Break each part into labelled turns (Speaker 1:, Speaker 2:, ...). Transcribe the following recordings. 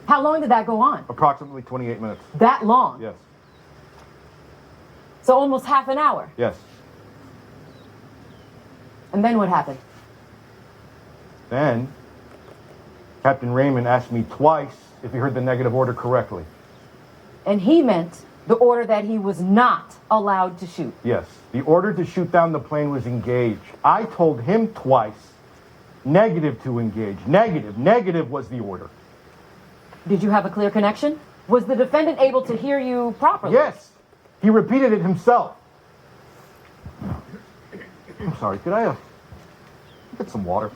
Speaker 1: How long did that go on?
Speaker 2: Approximately 28 minutes.
Speaker 1: That long?
Speaker 2: Yes.
Speaker 1: So almost half an hour?
Speaker 2: Yes.
Speaker 1: And then what happened?
Speaker 2: Then, Captain Raymond asked me twice if he heard the negative order correctly.
Speaker 1: And he meant the order that he was not allowed to shoot?
Speaker 2: Yes. The order to shoot down the plane was engage. I told him twice, negative to engage. Negative. Negative was the order.
Speaker 1: Did you have a clear connection? Was the defendant able to hear you properly?
Speaker 2: Yes. He repeated it himself. I'm sorry, could I get some water?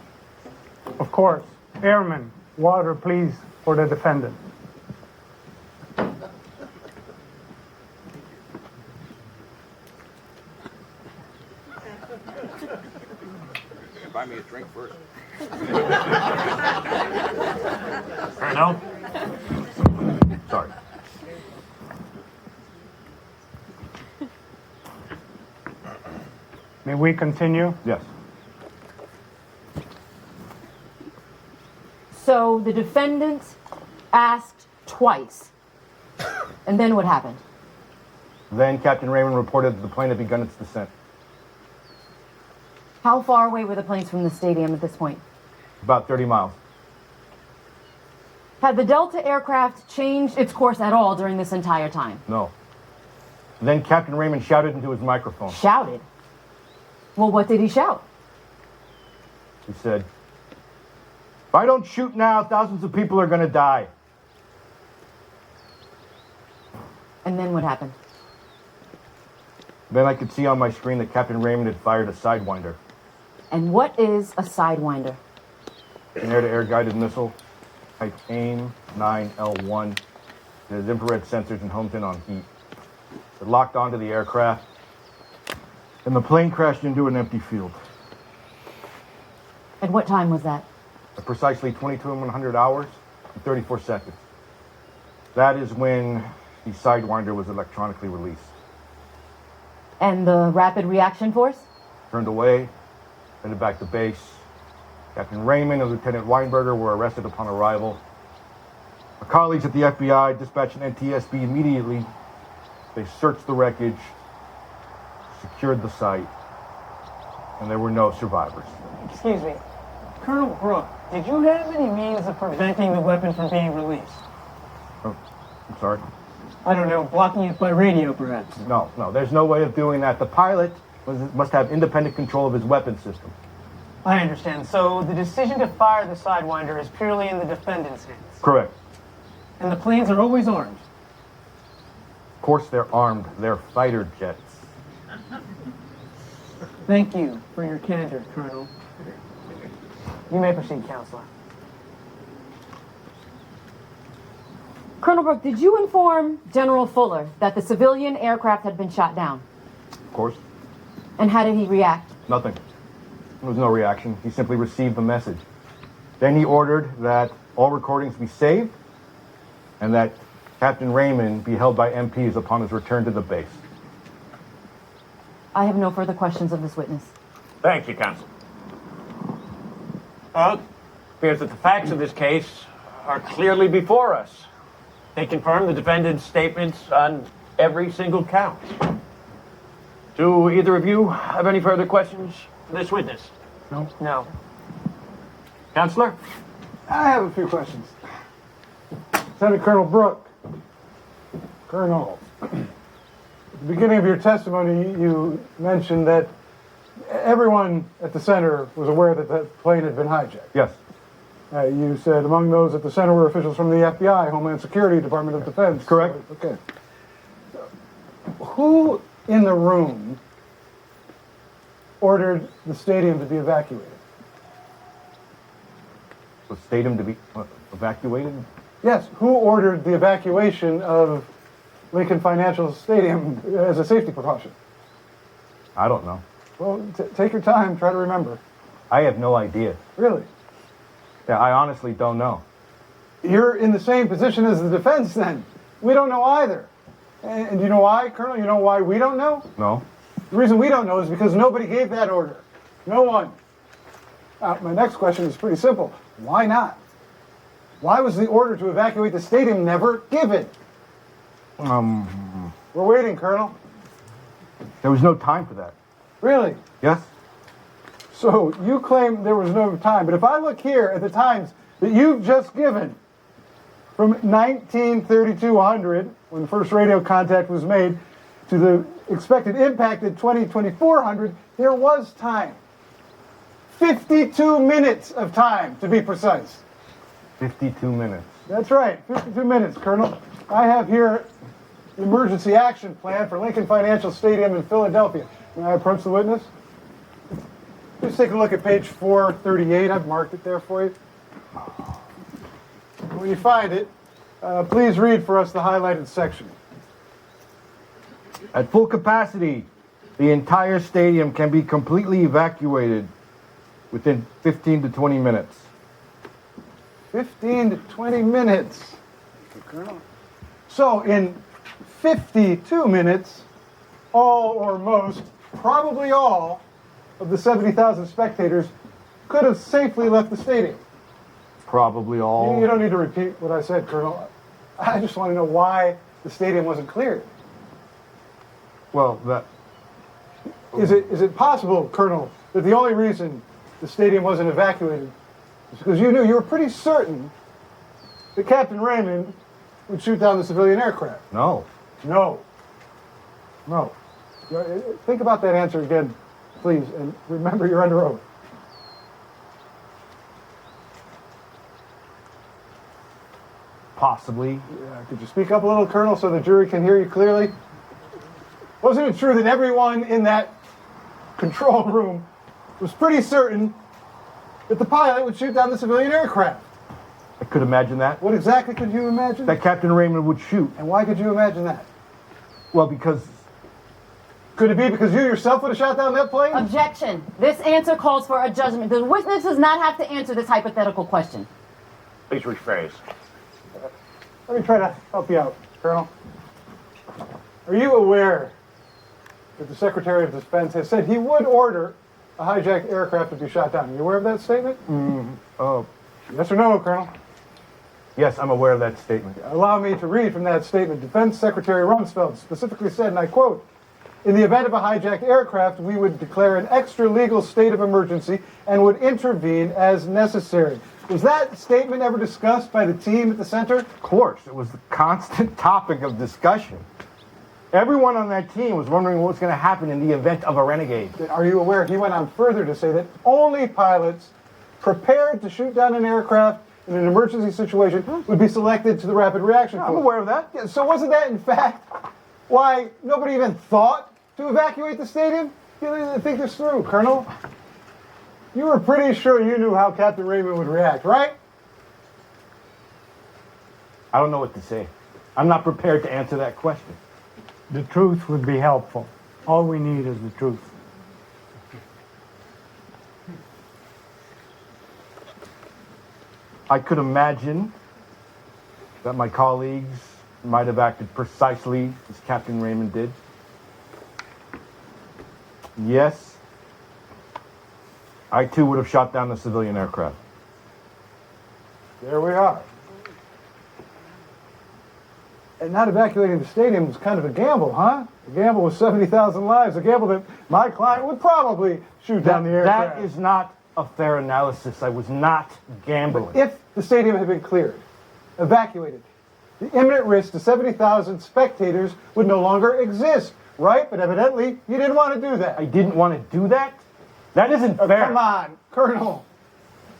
Speaker 3: Of course. Airman, water, please, for the defendant.
Speaker 4: Buy me a drink first.
Speaker 3: Colonel?
Speaker 2: Sorry.
Speaker 3: May we continue?
Speaker 2: Yes.
Speaker 1: So the defendant asked twice. And then what happened?
Speaker 2: Then Captain Raymond reported that the plane had begun its descent.
Speaker 1: How far away were the planes from the stadium at this point?
Speaker 2: About 30 miles.
Speaker 1: Had the Delta aircraft changed its course at all during this entire time?
Speaker 2: No. Then Captain Raymond shouted into his microphone.
Speaker 1: Shouted? Well, what did he shout?
Speaker 2: He said, "If I don't shoot now, thousands of people are going to die."
Speaker 1: And then what happened?
Speaker 2: Then I could see on my screen that Captain Raymond had fired a Sidewinder,
Speaker 1: And what is a Sidewinder?
Speaker 2: an air-to-air guided missile, type AIM 9L1. It has infrared sensors and homes in on heat. It locked onto the aircraft, and the plane crashed into an empty field.
Speaker 1: And what time was that?
Speaker 2: At precisely 2200 hours and 34 seconds. That is when the Sidewinder was electronically released.
Speaker 1: And the Rapid Reaction Force?
Speaker 2: Turned away, headed back to base. Captain Raymond and Lieutenant Weinberger were arrested upon arrival. Our colleagues at the FBI dispatched an NTSB immediately. They searched the wreckage, secured the site, and there were no survivors.
Speaker 5: Excuse me. Colonel Brooke, did you have any means of preventing the weapon from being released?
Speaker 2: Oh, I'm sorry.
Speaker 5: I don't know, blocking it by radio, perhaps?
Speaker 2: No, there's no way of doing that. The pilot must have independent control of his weapon system.
Speaker 5: I understand. So the decision to fire the Sidewinder is purely in the defendant's hands?
Speaker 2: Correct.
Speaker 5: And the planes are always armed?
Speaker 2: Of course they're armed. They're fighter jets.
Speaker 5: Thank you for your candor, Colonel. You may proceed, Counselor.
Speaker 1: Colonel Brooke, did you inform General Fuller that the civilian aircraft had been shot down?
Speaker 2: Of course.
Speaker 1: And how did he react?
Speaker 2: Nothing. There was no reaction. He simply received the message. Then he ordered that all recordings be saved and that Captain Raymond be held by MPs upon his return to the base.
Speaker 1: I have no further questions of this witness.
Speaker 6: Thank you, Counsel. Well, it appears that the facts of this case are clearly before us. They confirm the defendant's statements on every single count. Do either of you have any further questions for this witness?
Speaker 5: No.
Speaker 6: Counselor?
Speaker 3: I have a few questions. Lieutenant Colonel Brooke. Colonel, at the beginning of your testimony, you mentioned that everyone at the center was aware that that plane had been hijacked.
Speaker 2: Yes.
Speaker 3: You said among those at the center were officials from the FBI, Homeland Security, Department of Defense.
Speaker 2: Correct.
Speaker 3: Okay. Who in the room ordered the stadium to be evacuated?
Speaker 2: The stadium to be evacuated?
Speaker 3: Yes, who ordered the evacuation of Lincoln Financial Stadium as a safety precaution?
Speaker 2: I don't know.
Speaker 3: Well, take your time, try to remember.
Speaker 2: I have no idea.
Speaker 3: Really?
Speaker 2: Yeah, I honestly don't know.
Speaker 3: You're in the same position as the defense then. We don't know either. And you know why, Colonel? You know why we don't know?
Speaker 2: No.
Speaker 3: The reason we don't know is because nobody gave that order. No one. My next question is pretty simple. Why not? Why was the order to evacuate the stadium never given? We're waiting, Colonel.
Speaker 2: There was no time for that.
Speaker 3: Really?
Speaker 2: Yes?
Speaker 3: So you claim there was no time, but if I look here at the times that you've just given, from 193200, when the first radio contact was made, to the expected impact at 2400, there was time. 52 minutes of time, to be precise.
Speaker 2: 52 minutes.
Speaker 3: That's right, 52 minutes, Colonel. I have here the emergency action plan for Lincoln Financial Stadium in Philadelphia. May I approach the witness? Just take a look at page 438. I've marked it there for you. When you find it, please read for us the highlighted section.
Speaker 2: At full capacity, the entire stadium can be completely evacuated within 15 to 20 minutes.
Speaker 3: 15 to 20 minutes. So in 52 minutes, all or most, probably all, of the 70,000 spectators could have safely left the stadium.
Speaker 2: Probably all.
Speaker 3: You don't need to repeat what I said, Colonel. I just want to know why the stadium wasn't cleared.
Speaker 2: Well, that.
Speaker 3: Is it possible, Colonel, that the only reason the stadium wasn't evacuated is because you were pretty certain that Captain Raymond would shoot down the civilian aircraft?
Speaker 2: No.
Speaker 3: No. Think about that answer again, please, and remember you're under oath.
Speaker 2: Possibly.
Speaker 3: Could you speak up a little, Colonel, so the jury can hear you clearly? Wasn't it true that everyone in that control room was pretty certain that the pilot would shoot down the civilian aircraft?
Speaker 2: I could imagine that.
Speaker 3: What exactly could you imagine?
Speaker 2: That Captain Raymond would shoot.
Speaker 3: And why could you imagine that?
Speaker 2: Well, because.
Speaker 3: Could it be because you yourself would have shot down that plane?
Speaker 1: Objection. This answer calls for a judgment. The witness does not have to answer this hypothetical question.
Speaker 6: Please rephrase.
Speaker 3: Let me try to help you out, Colonel. Are you aware that the Secretary of Defense has said he would order a hijacked aircraft to be shot down? Are you aware of that statement? Yes or no, Colonel?
Speaker 2: Yes, I'm aware of that statement.
Speaker 3: Allow me to read from that statement. Defense Secretary Rumsfeld specifically said, and I quote, "In the event of a hijacked aircraft, we would declare an extra-legal state of emergency and would intervene as necessary." Was that statement ever discussed by the team at the center?
Speaker 2: Of course, it was the constant topic of discussion. Everyone on that team was wondering what was going to happen in the event of a renegade.
Speaker 3: Are you aware he went on further to say that only pilots prepared to shoot down an aircraft in an emergency situation would be selected to the rapid reaction force?
Speaker 2: I'm aware of that.
Speaker 3: Yeah, so wasn't that, in fact, why nobody even thought to evacuate the stadium? You didn't think this through, Colonel. You were pretty sure you knew how Captain Raymond would react, right?
Speaker 2: I don't know what to say. I'm not prepared to answer that question.
Speaker 7: The truth would be helpful. All we need is the truth.
Speaker 2: I could imagine that my colleagues might have acted precisely as Captain Raymond did. Yes, I too would have shot down the civilian aircraft.
Speaker 3: There we are. And not evacuating the stadium was kind of a gamble, huh? A gamble with 70,000 lives, a gamble that my client would probably shoot down the aircraft.
Speaker 2: That is not a fair analysis. I was not gambling.
Speaker 3: If the stadium had been cleared, evacuated, the imminent risk to 70,000 spectators would no longer exist, right? But evidently, you didn't want to do that.
Speaker 2: I didn't want to do that? That isn't fair.
Speaker 3: Come on, Colonel.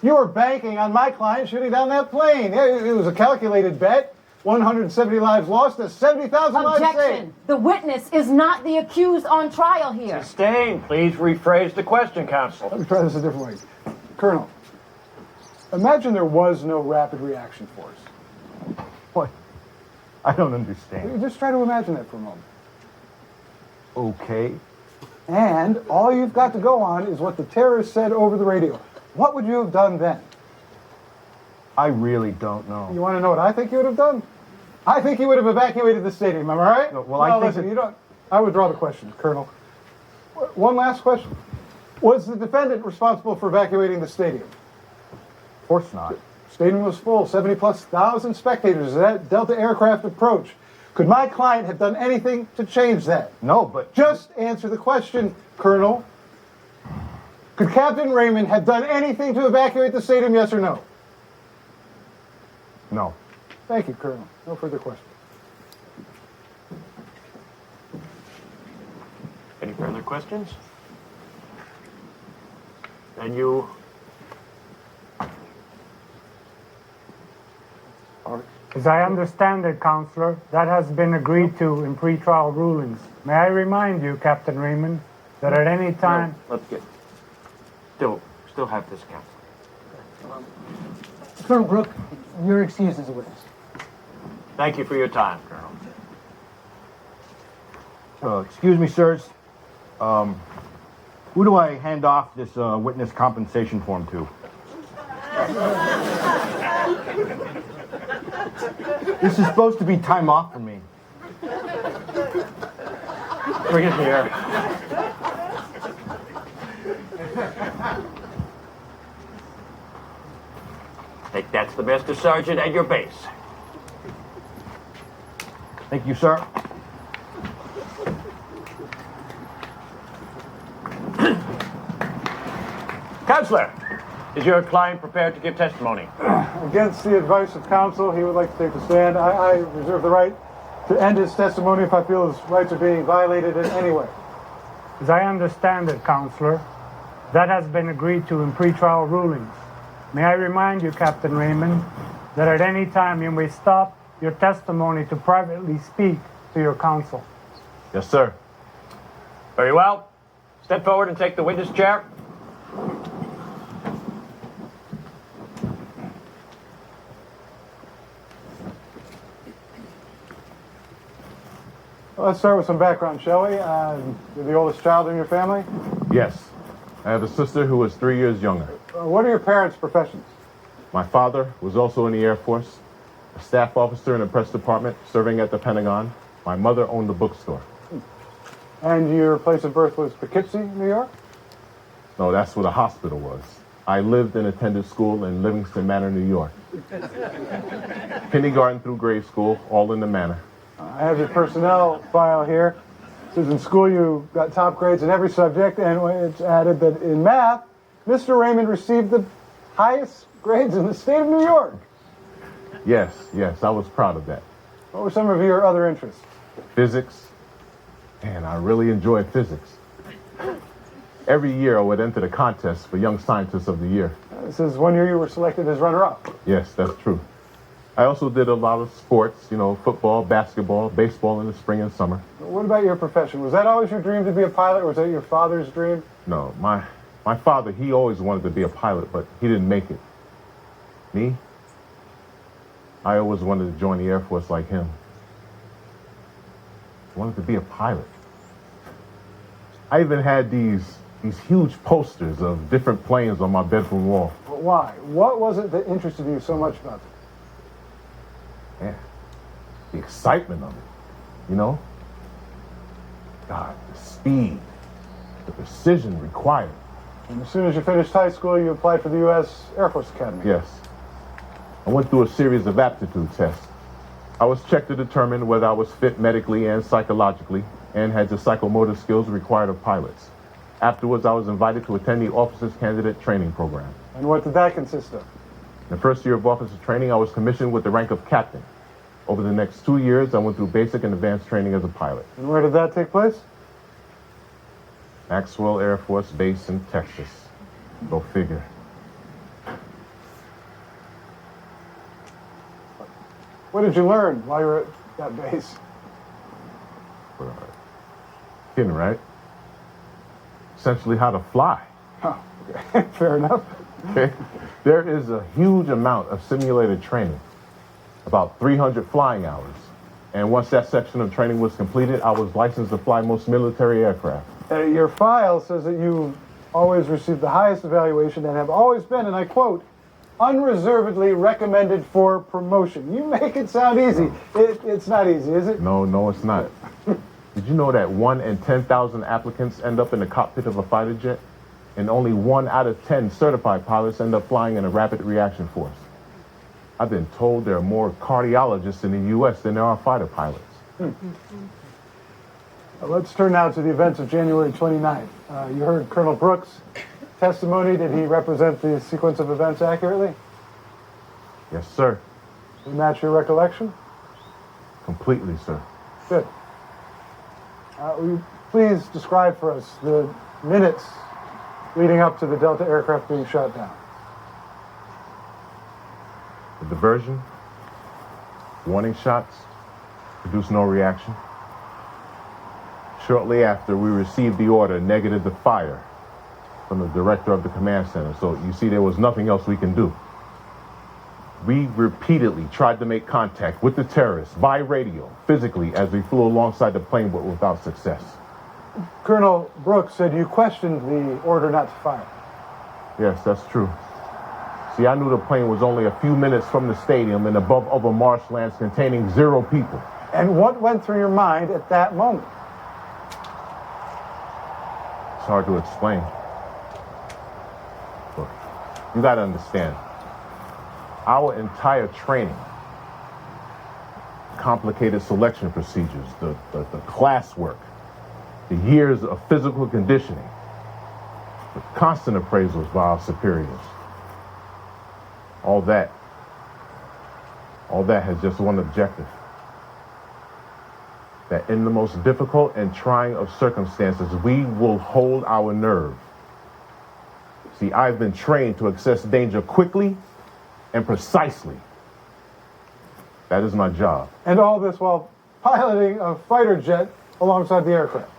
Speaker 3: You were banking on my client shooting down that plane. It was a calculated bet. 170 lives lost to 70,000 lives saved.
Speaker 1: Objection. The witness is not the accused on trial here.
Speaker 6: Sustained. Please rephrase the question, counsel.
Speaker 3: Let me try this a different way. Colonel, imagine there was no rapid reaction force.
Speaker 2: What? I don't understand.
Speaker 3: Just try to imagine that for a moment.
Speaker 2: Okay.
Speaker 3: And all you've got to go on is what the terrorist said over the radio. What would you have done then?
Speaker 2: I really don't know.
Speaker 3: You want to know what I think you would have done? I think you would have evacuated the stadium. Am I right?
Speaker 2: No, well, I think
Speaker 3: listen, you don't. I withdraw the question, Colonel. One last question. Was the defendant responsible for evacuating the stadium?
Speaker 2: Of course not.
Speaker 3: Stadium was full, 70+ thousand spectators as that Delta aircraft approached. Could my client have done anything to change that?
Speaker 2: No, but
Speaker 3: Just answer the question, Colonel. Could Captain Raymond have done anything to evacuate the stadium, yes or no?
Speaker 2: no.
Speaker 3: Thank you, Colonel. No further questions.
Speaker 6: Any further questions? Then you...
Speaker 7: As I understand it, Counselor, that has been agreed to in pretrial rulings. May I remind you, Captain Raymond, that at any time...
Speaker 6: No, let's get... Still have this, Counsel.
Speaker 5: Colonel Brooke, you're excused as a witness.
Speaker 6: Thank you for your time, Colonel.
Speaker 2: Excuse me, sirs. Who do I hand off this witness compensation form to? This is supposed to be time off for me.
Speaker 6: Bring it here. I think that's the Master Sergeant at your base.
Speaker 2: Thank you, sir.
Speaker 6: Counselor, is your client prepared to give testimony?
Speaker 3: Against the advice of counsel, he would like to take the stand. I reserve the right to end his testimony if I feel his rights are being violated in any way.
Speaker 7: As I understand it, Counselor, that has been agreed to in pretrial rulings. May I remind you, Captain Raymond, that at any time you may stop your testimony to privately speak to your counsel.
Speaker 2: Yes, sir.
Speaker 6: Very well. Step forward and take the witness chair.
Speaker 3: Well, let's start with some background, shall we? You're the oldest child in your family.
Speaker 8: Yes. I have a sister who is 3 years younger.
Speaker 3: What are your parents' professions?
Speaker 8: My father was also in the Air Force, a staff officer in the press department serving at the Pentagon. My mother owned a bookstore.
Speaker 3: And your place of birth was Poughkeepsie, New York?
Speaker 8: No, that's where the hospital was. I lived and attended school in Livingston Manor, New York. Kindergarten through grade school, all in the manor.
Speaker 3: I have your personnel file here. It says in school you got top grades in every subject, and it's added that in math, Mr. Raymond received the highest grades in the state of New York.
Speaker 8: Yes, I was proud of that.
Speaker 3: What were some of your other interests?
Speaker 8: Physics, and I really enjoyed physics. Every year I would enter the contest for Young Scientist of the Year.
Speaker 3: This is one year you were selected as runner-up.
Speaker 8: Yes, that's true. I also did a lot of sports, football, basketball, baseball in the spring and summer.
Speaker 3: What about your profession? Was that always your dream to be a pilot, or was that your father's dream?
Speaker 8: No, my father, he always wanted to be a pilot, but he didn't make it. Me? I always wanted to join the Air Force like him. I wanted to be a pilot. I even had these huge posters of different planes on my bedroom wall.
Speaker 3: But why? What was it that interested you so much about them?
Speaker 8: Yeah, the excitement of it, God, the speed, the precision required.
Speaker 3: And as soon as you finished high school, you applied for the U.S. Air Force Academy.
Speaker 8: Yes. I went through a series of aptitude tests. I was checked to determine whether I was fit medically and psychologically and had the psychomotor skills required of pilots. Afterwards, I was invited to attend the Officers Candidate Training Program.
Speaker 3: And what did that consist of?
Speaker 8: In the first year of officer training, I was commissioned with the rank of captain. Over the next 2 years, I went through basic and advanced training as a pilot.
Speaker 3: And where did that take place?
Speaker 8: Maxwell Air Force Base in Texas. Go figure.
Speaker 3: What did you learn while you were at that base?
Speaker 8: Kidding, right? Essentially how to fly.
Speaker 3: Oh, okay. Fair enough.
Speaker 8: Okay? There is a huge amount of simulated training, about 300 flying hours. And once that section of training was completed, I was licensed to fly most military aircraft.
Speaker 3: Your file says that you always received the highest evaluation and have always been, and I quote, unreservedly recommended for promotion. You make it sound easy. It's not easy, is it?
Speaker 8: No, it's not. Did you know that 1 in 10,000 applicants end up in the cockpit of a fighter jet? And only 1 out of 10 certified pilots end up flying in a rapid reaction force. I've been told there are more cardiologists in the U.S. than there are fighter pilots.
Speaker 3: Let's turn now to the events of January 29th. You heard Colonel Brooks' testimony. Did he represent the sequence of events accurately?
Speaker 8: Yes, sir.
Speaker 3: Did it match your recollection?
Speaker 8: Completely, sir.
Speaker 3: Good. Will you please describe for us the minutes leading up to the Delta aircraft being shot down?
Speaker 8: The diversion, warning shots, produced no reaction. Shortly after, we received the order negative to fire from the director of the command center. So you see, there was nothing else we can do. We repeatedly tried to make contact with the terrorists by radio, physically, as we flew alongside the plane, but without success.
Speaker 3: Colonel Brooks said you questioned the order not to fire.
Speaker 8: Yes, that's true. See, I knew the plane was only a few minutes from the stadium and above other marshlands containing 0 people.
Speaker 3: And what went through your mind at that moment?
Speaker 8: It's hard to explain. Look, you gotta understand, our entire training, complicated selection procedures, the classwork, the years of physical conditioning, the constant appraisals by our superiors, all that has just one objective. That in the most difficult and trying of circumstances, we will hold our nerve. See, I've been trained to assess danger quickly and precisely. That is my job.
Speaker 3: And all this while piloting a fighter jet alongside the aircraft.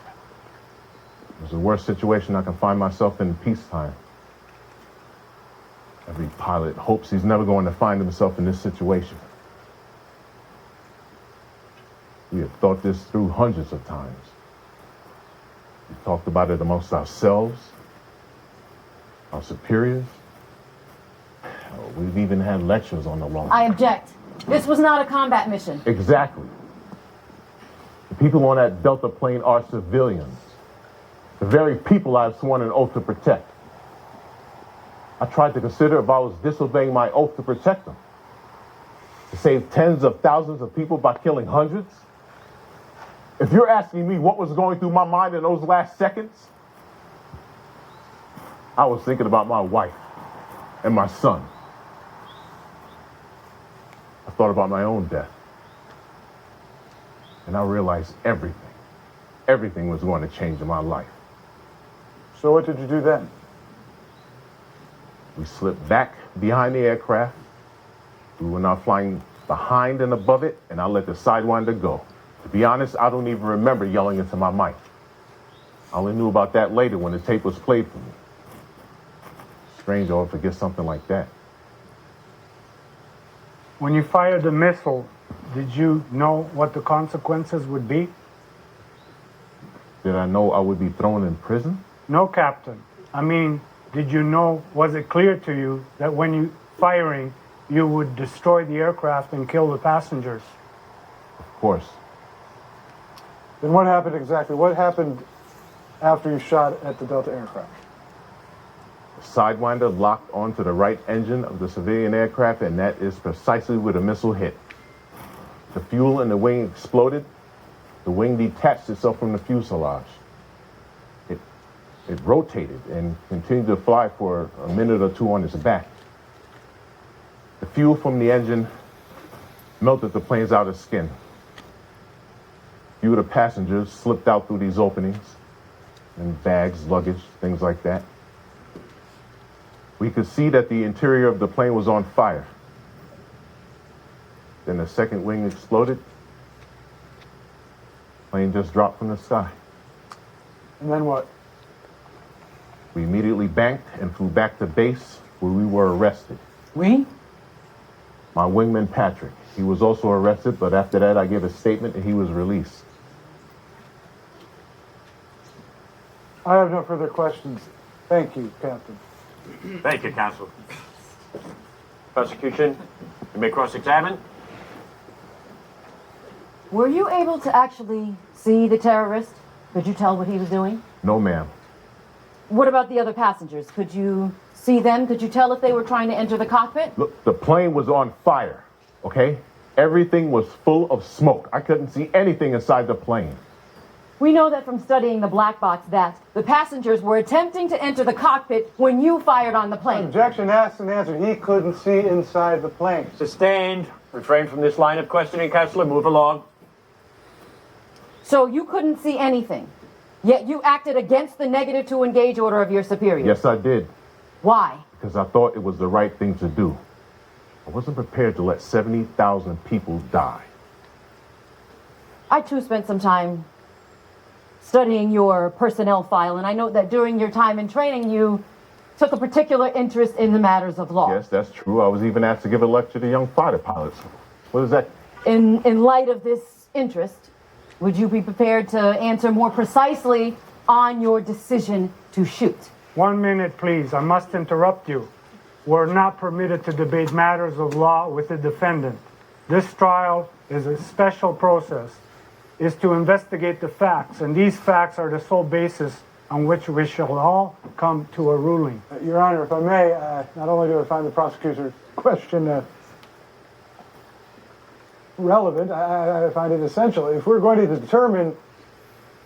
Speaker 8: It was the worst situation I can find myself in peacetime. Every pilot hopes he's never going to find himself in this situation. We have thought this through hundreds of times. We've talked about it amongst ourselves, our superiors. We've even had lectures on the law.
Speaker 1: I object. This was not a combat mission.
Speaker 8: Exactly. The people on that Delta plane are civilians. The very people I've sworn an oath to protect. I tried to consider if I was disobeying my oath to protect them. To save tens of thousands of people by killing hundreds. If you're asking me what was going through my mind in those last seconds, I was thinking about my wife and my son. I thought about my own death. And I realized everything was going to change in my life.
Speaker 3: So what did you do then?
Speaker 8: We slipped back behind the aircraft. We were now flying behind and above it, and I let the Sidewinder go. To be honest, I don't even remember yelling into my mic. I only knew about that later when the tape was played for me. Strange I would forget something like that.
Speaker 7: When you fired the missile, did you know what the consequences would be?
Speaker 8: Did I know I would be thrown in prison?
Speaker 7: No, Captain. I mean, did you know, was it clear to you that when you firing, you would destroy the aircraft and kill the passengers?
Speaker 8: Of course.
Speaker 3: Then what happened exactly? What happened after you shot at the Delta aircraft?
Speaker 8: The Sidewinder locked onto the right engine of the civilian aircraft, and that is precisely where the missile hit. The fuel in the wing exploded. The wing detached itself from the fuselage. It rotated and continued to fly for a minute or two on its back. The fuel from the engine melted the plane's outer skin. Few of the passengers slipped out through these openings, and bags, luggage, things like that. We could see that the interior of the plane was on fire. Then the second wing exploded. Plane just dropped from the sky.
Speaker 3: And then what?
Speaker 8: We immediately banked and flew back to base where we were arrested.
Speaker 5: We?
Speaker 8: My wingman, Patrick. He was also arrested, but after that I gave a statement and he was released.
Speaker 3: I have no further questions. Thank you, Captain.
Speaker 6: Thank you, counsel. Prosecution, you may cross-examine.
Speaker 1: Were you able to actually see the terrorist? Could you tell what he was doing?
Speaker 8: No, ma'am.
Speaker 1: What about the other passengers? Could you see them? Could you tell if they were trying to enter the cockpit?
Speaker 8: Look, the plane was on fire, okay? Everything was full of smoke. I couldn't see anything inside the plane.
Speaker 1: We know that from studying the black box that the passengers were attempting to enter the cockpit when you fired on the plane.
Speaker 3: Objection asked and answered. He couldn't see inside the plane.
Speaker 6: Sustained. Refrain from this line of questioning, Counselor. Move along.
Speaker 1: So you couldn't see anything, yet you acted against the negative to engage order of your superior.
Speaker 8: Yes, I did.
Speaker 1: Why?
Speaker 8: Because I thought it was the right thing to do. I wasn't prepared to let 70,000 people die.
Speaker 1: I too spent some time studying your personnel file, and I note that during your time in training, you took a particular interest in the matters of law.
Speaker 8: Yes, that's true. I was even asked to give a lecture to young fighter pilots. What is that?
Speaker 1: In light of this interest, would you be prepared to answer more precisely on your decision to shoot?
Speaker 7: 1 minute, please. I must interrupt you. We're not permitted to debate matters of law with the defendant. This trial is a special process, is to investigate the facts, and these facts are the sole basis on which we shall all come to a ruling.
Speaker 3: Your Honor, if I may, not only do I find the prosecutor's question relevant, I find it essential. If we're going to determine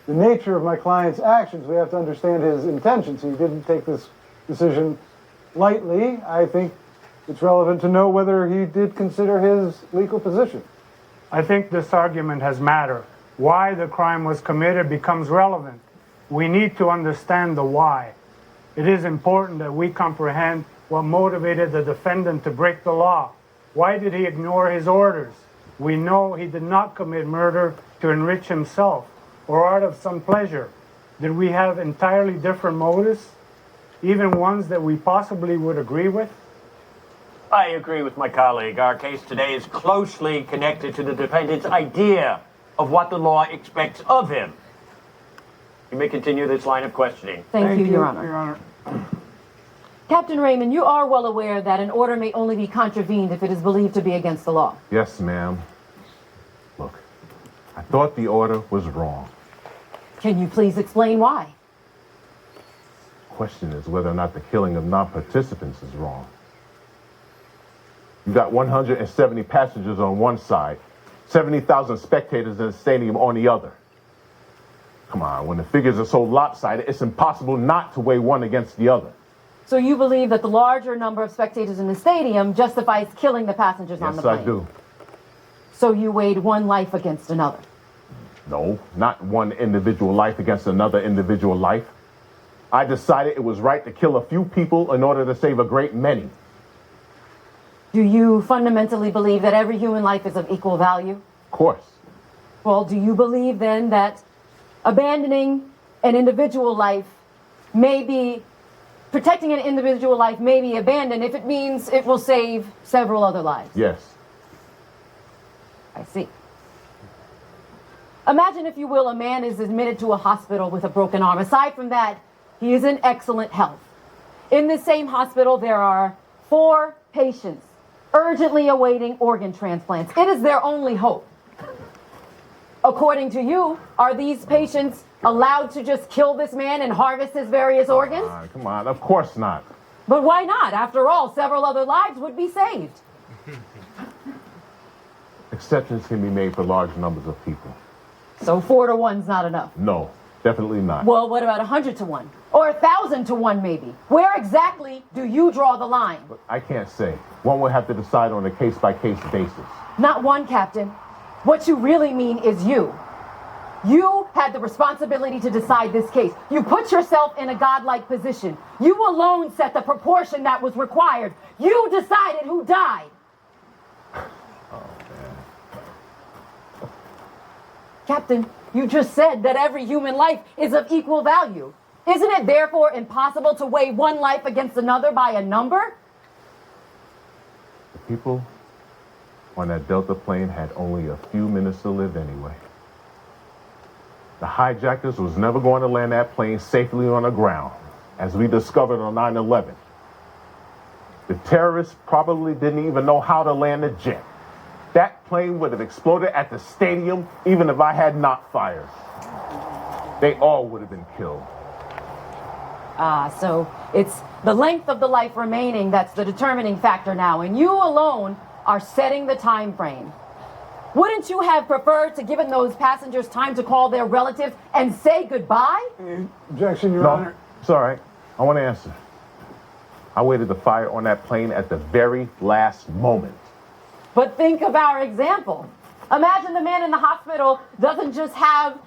Speaker 3: the nature of my client's actions, we have to understand his intentions. He didn't take this decision lightly. I think it's relevant to know whether he did consider his legal position.
Speaker 7: I think this argument has matter. Why the crime was committed becomes relevant. We need to understand the why. It is important that we comprehend what motivated the defendant to break the law. Why did he ignore his orders? We know he did not commit murder to enrich himself or out of some pleasure. Did we have entirely different motives, even ones that we possibly would agree with?
Speaker 6: I agree with my colleague. Our case today is closely connected to the defendant's idea of what the law expects of him. You may continue this line of questioning.
Speaker 1: Thank you, Your Honor. Captain Raymond, you are well aware that an order may only be contravened if it is believed to be against the law.
Speaker 8: Yes, ma'am. Look, I thought the order was wrong.
Speaker 1: Can you please explain why?
Speaker 8: Question is whether or not the killing of non-participants is wrong. You got 170 passengers on one side, 70,000 spectators in the stadium on the other. Come on, when the figures are so lopsided, it's impossible not to weigh one against the other.
Speaker 1: So you believe that the larger number of spectators in the stadium justifies killing the passengers on the plane?
Speaker 8: Yes, I do.
Speaker 1: So you weighed one life against another?
Speaker 8: No, not one individual life against another individual life. I decided it was right to kill a few people in order to save a great many.
Speaker 1: Do you fundamentally believe that every human life is of equal value?
Speaker 8: Of course.
Speaker 1: Well, do you believe then that abandoning an individual life may be, protecting an individual life may be abandoned if it means it will save several other lives?
Speaker 8: Yes.
Speaker 1: I see. Imagine, if you will, a man is admitted to a hospital with a broken arm. Aside from that, he is in excellent health. In this same hospital, there are 4 patients urgently awaiting organ transplants. It is their only hope. According to you, are these patients allowed to just kill this man and harvest his various organs?
Speaker 8: Come on, of course not.
Speaker 1: But why not? After all, several other lives would be saved.
Speaker 8: Exceptions can be made for large numbers of people.
Speaker 1: So 4 to 1's not enough?
Speaker 8: No, definitely not.
Speaker 1: Well, what about 100 to 1? Or 1,000 to 1 maybe? Where exactly do you draw the line?
Speaker 8: But I can't say. One will have to decide on a case-by-case basis.
Speaker 1: Not one, Captain. What you really mean is you. You had the responsibility to decide this case. You put yourself in a godlike position. You alone set the proportion that was required. You decided who died. Captain, you just said that every human life is of equal value. Isn't it therefore impossible to weigh one life against another by a number?
Speaker 8: The people on that Delta plane had only a few minutes to live anyway. The hijackers was never going to land that plane safely on the ground, as we discovered on 9/11. The terrorists probably didn't even know how to land a jet. That plane would have exploded at the stadium even if I had not fired. They all would have been killed.
Speaker 1: So it's the length of the life remaining that's the determining factor now, and you alone are setting the time frame. Wouldn't you have preferred to given those passengers time to call their relatives and say goodbye?
Speaker 3: Objection, Your
Speaker 8: No,
Speaker 3: Honor.
Speaker 8: it's all right. I want to answer. I waited to fire on that plane at the very last moment.
Speaker 1: But think of our example. Imagine the man in the hospital doesn't just have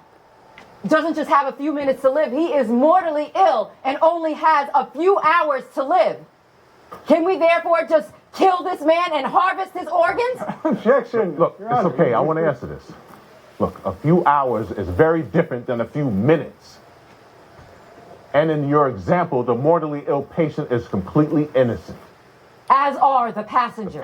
Speaker 1: a few minutes to live. He is mortally ill and only has a few hours to live. Can we therefore just kill this man and harvest his organs?
Speaker 3: Objection.
Speaker 8: Look,
Speaker 3: Your
Speaker 8: it's
Speaker 3: Honor.
Speaker 8: okay. I want to answer this. Look, a few hours is very different than a few minutes. And in your example, the mortally ill patient is completely innocent.
Speaker 1: As are the passengers.